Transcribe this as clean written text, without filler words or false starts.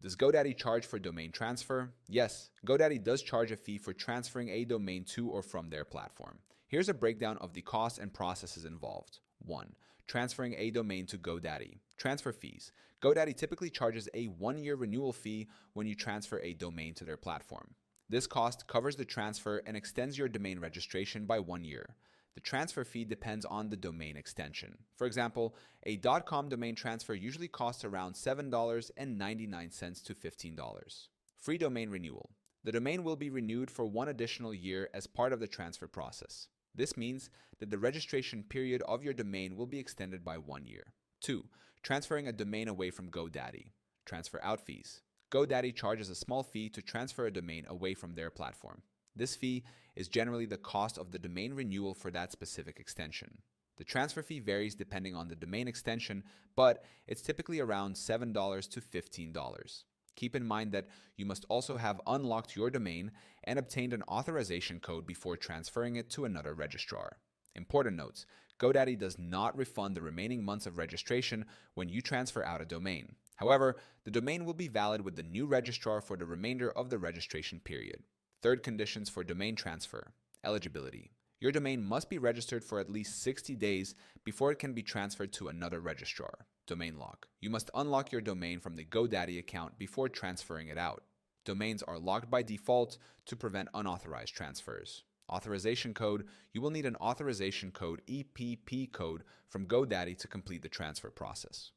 Does GoDaddy charge for domain transfer? Yes, GoDaddy does charge a fee for transferring a domain to or from their platform. Here's a breakdown of the costs and processes involved. 1. Transferring a domain to GoDaddy. Transfer fees. GoDaddy typically charges a 1-year renewal fee when you transfer a domain to their platform. This cost covers the transfer and extends your domain registration by 1 year. The transfer fee depends on the domain extension. For example, a .com domain transfer usually costs around $7.99 to $15. Free domain renewal. The domain will be renewed for 1 additional year as part of the transfer process. This means that the registration period of your domain will be extended by 1 year. 2. Transferring a domain away from GoDaddy. Transfer out fees. GoDaddy charges a small fee to transfer a domain away from their platform. This fee is generally the cost of the domain renewal for that specific extension. The transfer fee varies depending on the domain extension, but it's typically around $7 to $15. Keep in mind that you must also have unlocked your domain and obtained an authorization code before transferring it to another registrar. Important notes: GoDaddy does not refund the remaining months of registration when you transfer out a domain. However, the domain will be valid with the new registrar for the remainder of the registration period. Third conditions for domain transfer. Eligibility. Your domain must be registered for at least 60 days before it can be transferred to another registrar. Domain lock. You must unlock your domain from the GoDaddy account before transferring it out. Domains are locked by default to prevent unauthorized transfers. Authorization code. You will need an authorization code (EPP) code from GoDaddy to complete the transfer process.